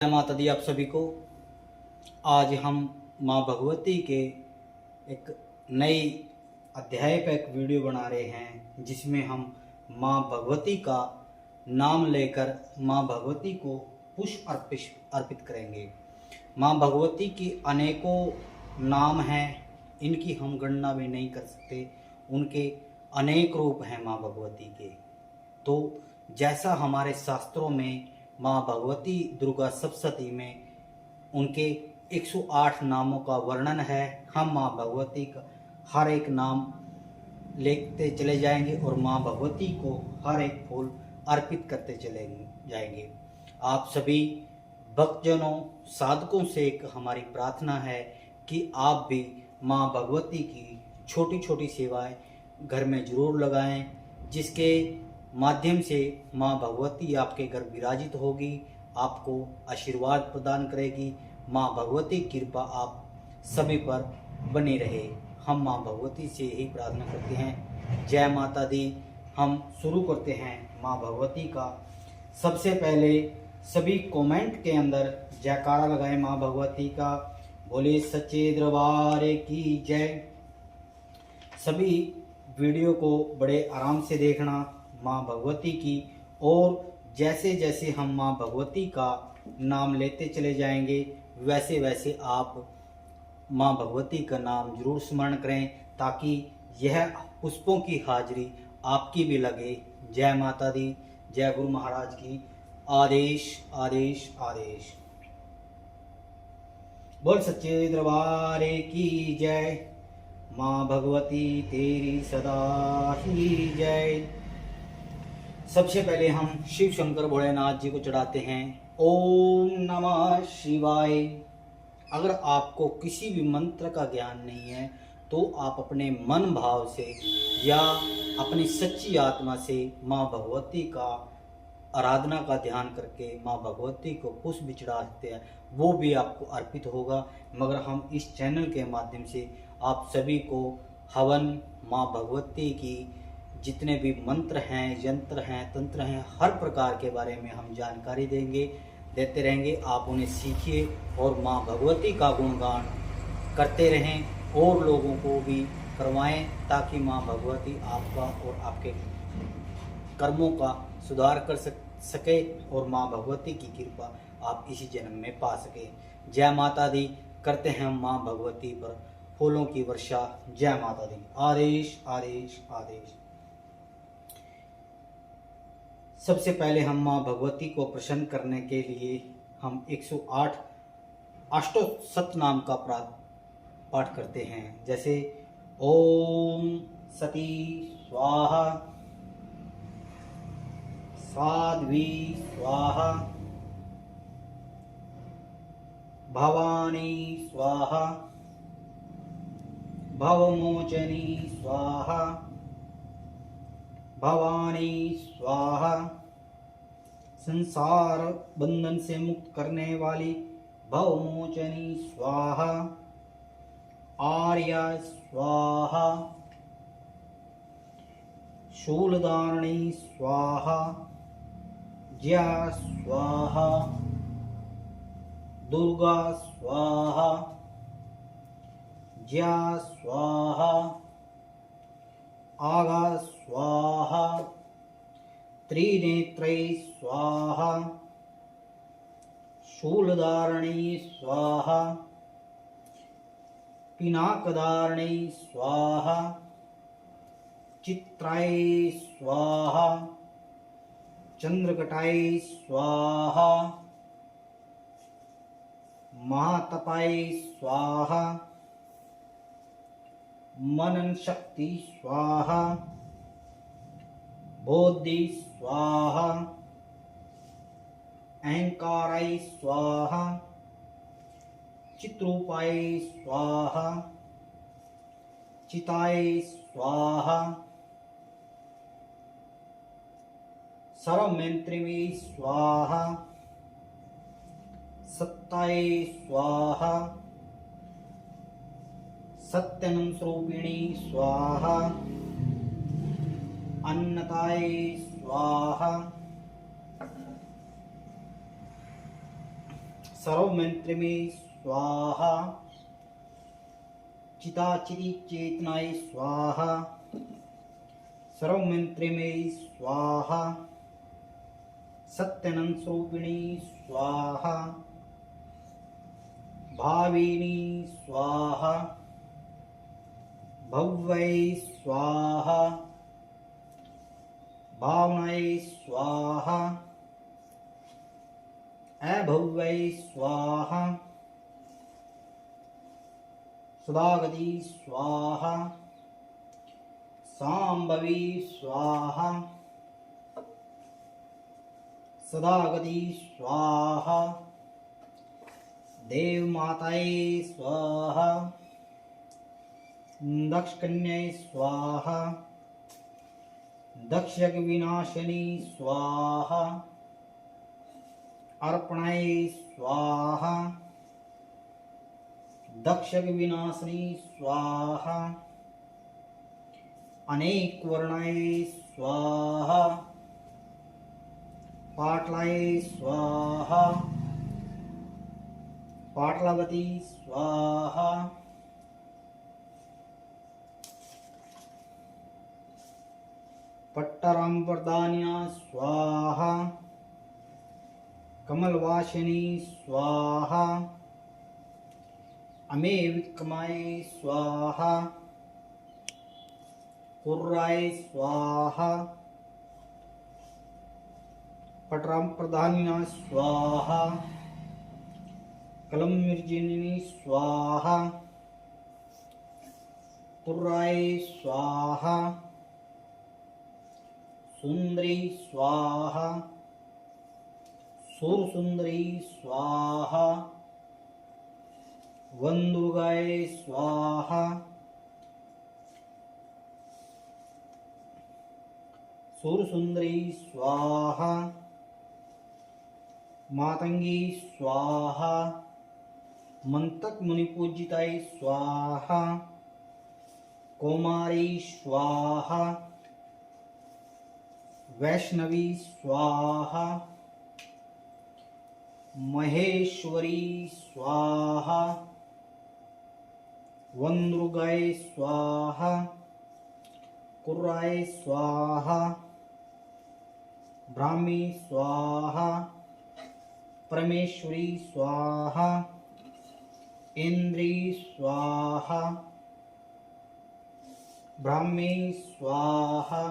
जय माता दी आप सभी को। आज हम माँ भगवती के एक नई अध्याय पर एक वीडियो बना रहे हैं, जिसमें हम माँ भगवती का नाम लेकर माँ भगवती को पुष्प अर्पित करेंगे। माँ भगवती की अनेकों नाम हैं, इनकी हम गणना भी नहीं कर सकते। उनके अनेक रूप हैं माँ भगवती के। तो जैसा हमारे शास्त्रों में माँ भगवती दुर्गा सप्तशती में उनके 108 नामों का वर्णन है, हम माँ भगवती का हर एक नाम लेते चले जाएंगे और माँ भगवती को हर एक फूल अर्पित करते चले जाएंगे। आप सभी भक्तजनों साधकों से एक हमारी प्रार्थना है कि आप भी माँ भगवती की छोटी छोटी सेवाएं घर में जरूर लगाएं, जिसके माध्यम से माँ भगवती आपके घर विराजित होगी, आपको आशीर्वाद प्रदान करेगी। माँ भगवती की कृपा आप सभी पर बनी रहे। हम माँ भगवती से यही प्रार्थना करते हैं। जय माता दी। हम शुरू करते हैं माँ भगवती का। सबसे पहले सभी कमेंट के अंदर जयकारा लगाएं माँ भगवती का। बोले सच्चे दरबार की जय। सभी वीडियो को बड़े आराम से देखना माँ भगवती की, और जैसे जैसे हम माँ भगवती का नाम लेते चले जाएंगे वैसे वैसे आप माँ भगवती का नाम जरूर स्मरण करें, ताकि यह पुष्पों की हाजिरी आपकी भी लगे। जय माता दी। जय गुरु महाराज की। आदेश आदेश आदेश। बोल सच्चे दरबार की जय। माँ भगवती तेरी सदा ही जय। सबसे पहले हम शिव शंकर भोलेनाथ जी को चढ़ाते हैं ओम नमः शिवाय। अगर आपको किसी भी मंत्र का ज्ञान नहीं है तो आप अपने मन भाव से या अपनी सच्ची आत्मा से माँ भगवती का आराधना का ध्यान करके माँ भगवती को पुष्प भी चढ़ा सकते हैं, वो भी आपको अर्पित होगा। मगर हम इस चैनल के माध्यम से आप सभी को हवन, माँ भगवती की जितने भी मंत्र हैं, यंत्र हैं, तंत्र हैं, हर प्रकार के बारे में हम जानकारी देते रहेंगे। आप उन्हें सीखिए और माँ भगवती का गुणगान करते रहें और लोगों को भी करवाएं, ताकि माँ भगवती आपका और आपके कर्मों का सुधार कर सके और माँ भगवती की कृपा आप इसी जन्म में पा सके। जय माता दी। करते हैं माँ भगवती पर फूलों की वर्षा। जय माता दी। आदेश आदेश आदेश। सबसे पहले हम माँ भगवती को प्रसन्न करने के लिए हम 108 अष्टोत्तर नाम का पाठ करते हैं। जैसे ओम सती स्वाहा, साध्वी स्वाहा, भवानी स्वाहा, भवमोचनी स्वाहा, भवानी स्वाहा, संसार बंधन से मुक्त करने वाली भवमोचनी स्वाहा, आर्या स्वाहा, शूलधारणी स्वाहा, ज्या स्वाहा, दुर्गा स्वाहा, ज्या स्वाहा, आगा स्वाहा, त्रिनेत्रै स्वाहा, शूलधारणी स्वाहा, पिनाकधारणी स्वाहा, चित्राय स्वाहा, चंद्रकटाय स्वाहा, महातपाय स्वाहा, मनन शक्ति स्वाहा, बोधि स्वाहा, अहंकाराय स्वाहा, चित्रूपाय स्वाहा, चिताय स्वाहा, सर्वमंत्रिमे स्वाहा, सत्ताय स्वाहा, सत्यनं स्वरूपिणी स्वाहा, अन्नताय स्वाहा, सर्वमंत्र में स्वाहा, चिताचिति चेतनाय स्वाहा, सर्वमंत्र में स्वाहा, सत्यानंद स्वरूपिणी स्वाहा, भाविनी स्वाहा, भव्यै स्वाहा, भावनाय स्वाहा, अभव्यै स्वाहा, सुधागति स्वाहा, सांभवी स्वाहा, सदागति स्वाहा, देव माताये स्वाहा, दक्ष कन्याय स्वाहा, दक्ष यज्ञ विनाशिनी स्वाहा, अर्पणाय स्वाहा, दक्ष यज्ञ विनाशिनी स्वाहा, अनेक वर्णाय स्वाहा, पाटलाय स्वाहा, पाटलावती स्वाहा, पट्टराम वरदान्या स्वाहा, कमलवासिनी स्वाहा, अमे विक्रमाय स्वाहा, कुर्राय स्वाहा, पटराम प्रधान्या स्वाहा, कलम निर्जिनी स्वाहा, कुर्राय स्वाहा, सुंदरी स्वाहा, सुरसुंदरी स्वाहा, वंदुगाय स्वाहा, सुरसुंदरी स्वाहा, मातंगी स्वाहा, मंतक मुनिपूजिताय स्वाहा, कौमारी स्वाहा, वैष्णवी स्वाहा, महेश्वरी स्वाहा, वंदुगाय स्वाहा, कुर्राय स्वाहा, ब्राह्मी स्वाहा, परमेश्वरी स्वाहा, इंद्री स्वाहा, ब्राह्मी स्वाहा,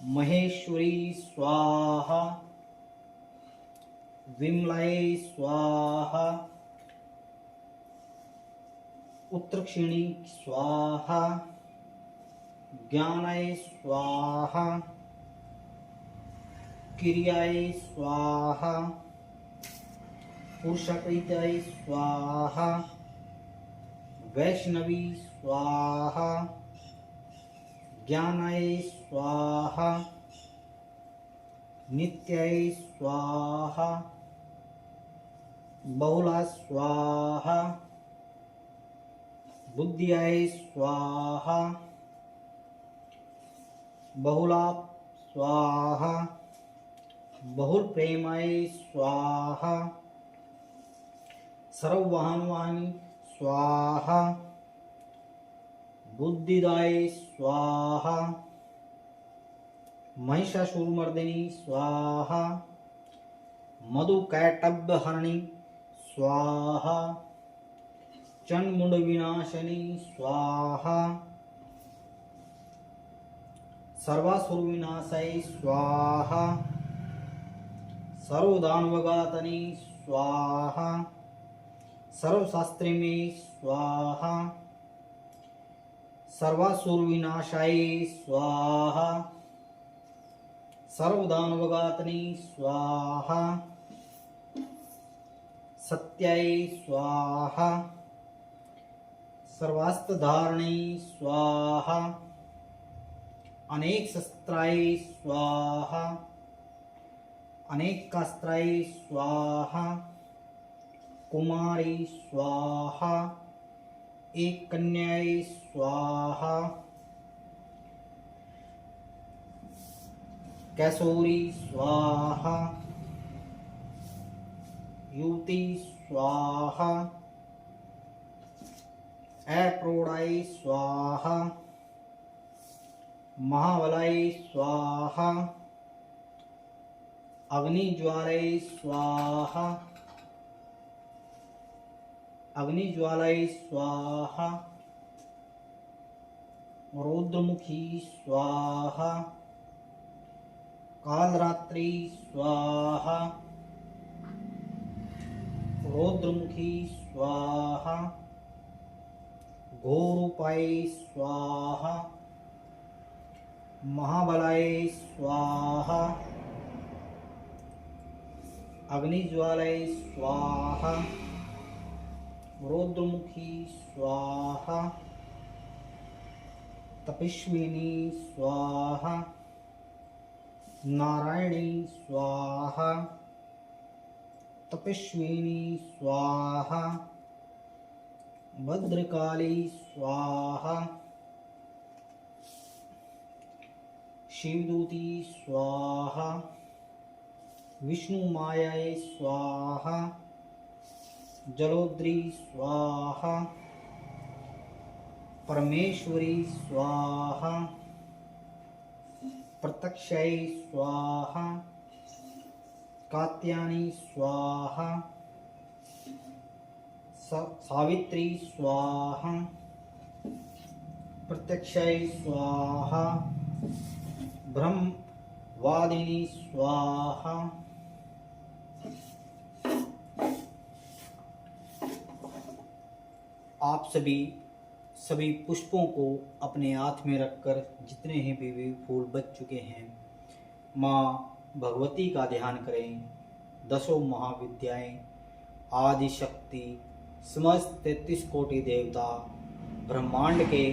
महेश्वरी स्वाहा, विमलाय स्वाहा, उत्तरक्षिणी स्वाहा, ज्ञानाय स्वाहा, क्रियाय स्वाहा, पुरुषप्रीत्याय स्वाहा, वैष्णवी स्वाहा, ज्ञानाय स्वाहा, नित्याय स्वाहा, बहुला स्वाहा, बुद्धियाय स्वाहा, बहुला स्वाहा, बहुल प्रेमाय स्वाहा, सर्ववाहनवाहिनी स्वाहा, बुद्धिदाय स्वाहा, महिषासुरमर्दिनी स्वाहा, मधुकैटभहरणी स्वाहा, चंडमुंड विनाशिनी स्वाहा, सर्वासुर विनाशाय स्वाहा, सर्वदानवघातनी स्वाहा, सर्वशास्त्री में स्वाहा, सर्वासुर विनाशाय स्वाहा, सर्वदानवघातनी स्वाहा, सत्याय स्वाहा, सर्वास्त्र धारणी स्वाहा, अनेक शस्त्राय स्वाहा, अनेक कास्त्राय स्वाहा, कुमारी स्वाहा, एक कन्याय स्वाहा, कैसोरी स्वाहा, युवती स्वाहा, अप्रोडाई स्वाहा, महाबलाई स्वाहा, अग्निज्वालाई स्वाहा, अग्निज्वालाई स्वाहा, रुद्रमुखी स्वाहा, कालरात्रि स्वाहा, रुद्रमुखी स्वाहा, घोरूपाय स्वाहा, महाबलाय स्वाहा, अग्निज्वालाय स्वाहा, रुद्रमुखी स्वाहा, तपस्विनी स्वाहा, नारायणी स्वाहा, तपस्विनी स्वाहा, भद्रकाली स्वाहा, शिवदूती स्वाहा, विष्णु मायाय स्वाहा, जलोद्री स्वाहा, परमेश्वरी स्वाहा, प्रत्यक्षाय स्वाहा, कात्यायनी स्वाहा, सावित्री स्वाहा, प्रत्यक्षाय स्वाहा, ब्रह्मवादिनी स्वाहा। आप सभी पुष्पों को अपने हाथ में रखकर जितने भी फूल बच चुके हैं, माँ भगवती का ध्यान करें। दसों महाविद्याएं, आदि शक्ति, समस्त 33 कोटि देवता, ब्रह्मांड के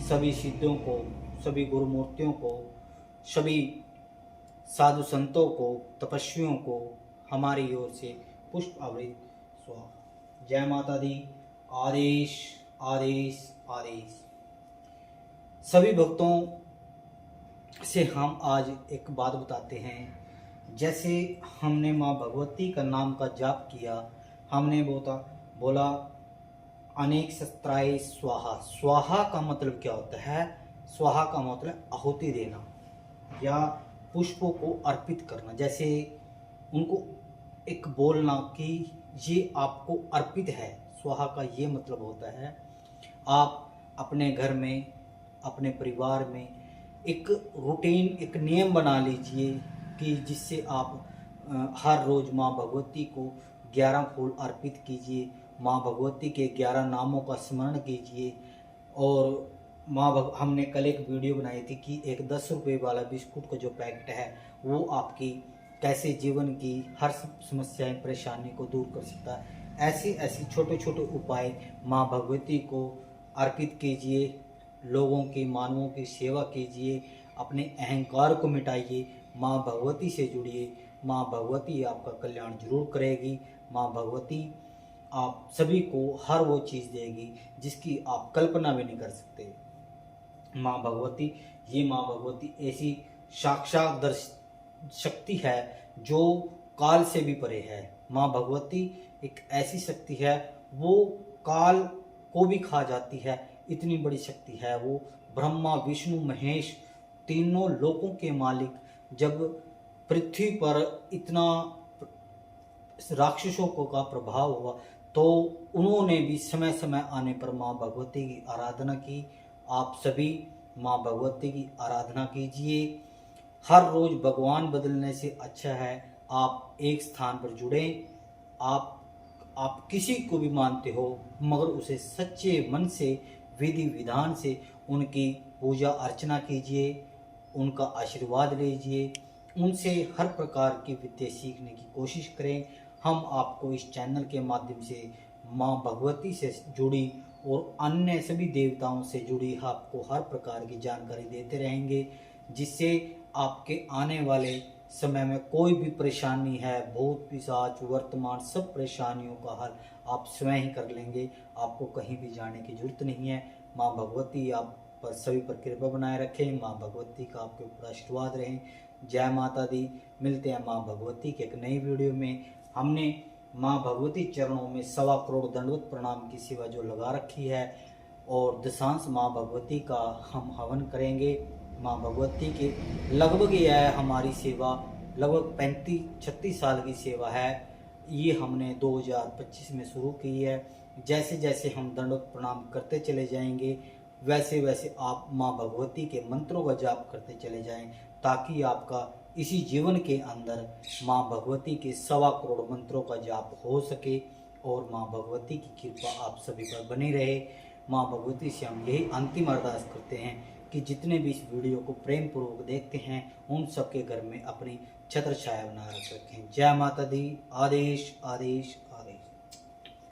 सभी सिद्धों को, सभी गुरुमूर्तियों को, सभी साधु संतों को, तपस्वियों को हमारी ओर से पुष्प आवृत स्वाहा। जय माता दी। आदेश आदेश आदेश। सभी भक्तों से हम आज एक बात बताते हैं। जैसे हमने माँ भगवती का नाम का जाप किया, हमने बोला अनेक शस्त्राय स्वाहा। स्वाहा का मतलब क्या होता है? स्वाहा का मतलब आहुति देना या पुष्पों को अर्पित करना। जैसे उनको एक बोलना कि ये आपको अर्पित है। स्वाहा का ये मतलब होता है आप अपने घर में, अपने परिवार में एक रूटीन, एक नियम बना लीजिए कि जिससे आप हर रोज़ माँ भगवती को 11 फूल अर्पित कीजिए, माँ भगवती के 11 नामों का स्मरण कीजिए। और हमने कल एक वीडियो बनाई थी कि एक 10 रुपये वाला बिस्कुट का जो पैकेट है वो आपकी कैसे जीवन की हर समस्याएं, परेशानी को दूर कर सकता है। ऐसे छोटे छोटे उपाय माँ भगवती को अर्पित कीजिए। लोगों की, मानवों की सेवा कीजिए, अपने अहंकार को मिटाइए, माँ भगवती से जुड़िए। माँ भगवती आपका कल्याण जरूर करेगी। माँ भगवती आप सभी को हर वो चीज़ देगी जिसकी आप कल्पना भी नहीं कर सकते। माँ भगवती ऐसी साक्षात शक्ति है जो काल से भी परे है। माँ भगवती एक ऐसी शक्ति है, वो काल को भी खा जाती है। इतनी बड़ी शक्ति है वो। ब्रह्मा, विष्णु, महेश तीनों लोकों के मालिक जब पृथ्वी पर इतना राक्षसों को का प्रभाव हुआ तो उन्होंने भी समय समय आने पर माँ भगवती की आराधना की। आप सभी माँ भगवती की आराधना कीजिए। हर रोज भगवान बदलने से अच्छा है आप एक स्थान पर जुड़ें। आप किसी को भी मानते हो मगर उसे सच्चे मन से, विधि विधान से उनकी पूजा अर्चना कीजिए, उनका आशीर्वाद लीजिए, उनसे हर प्रकार की विद्या सीखने की कोशिश करें। हम आपको इस चैनल के माध्यम से माँ भगवती से जुड़ी और अन्य सभी देवताओं से जुड़ी आपको हर प्रकार की जानकारी देते रहेंगे, जिससे आपके आने वाले समय में कोई भी परेशानी है, भूत पिशाच वर्तमान सब परेशानियों का हल आप स्वयं ही कर लेंगे। आपको कहीं भी जाने की जरूरत नहीं है। माँ भगवती आप पर सभी पर कृपा बनाए रखें। माँ भगवती का आपके ऊपर आशीर्वाद रहें। जय माता दी। मिलते हैं माँ भगवती के एक नई वीडियो में। हमने माँ भगवती चरणों में 1.25 करोड़ दंडवत प्रणाम की सेवा जो लगा रखी है, और दशांश माँ भगवती का हम हवन करेंगे। माँ भगवती के लगभग यह है हमारी सेवा लगभग 35-36 साल की सेवा है। ये हमने 2025 में शुरू की है। जैसे जैसे हम दंडवत प्रणाम करते चले जाएंगे, वैसे वैसे आप माँ भगवती के मंत्रों का जाप करते चले जाएं, ताकि आपका इसी जीवन के अंदर माँ भगवती के 1.25 करोड़ मंत्रों का जाप हो सके और माँ भगवती की कृपा आप सभी पर बनी रहे। माँ भगवती से हम यही अंतिम अरदास करते हैं कि जितने भी इस वीडियो को प्रेम पूर्वक देखते हैं, उन सबके घर में अपनी छत्र छाया बना रखें। जय माता दी। आदेश आदेश आदेश।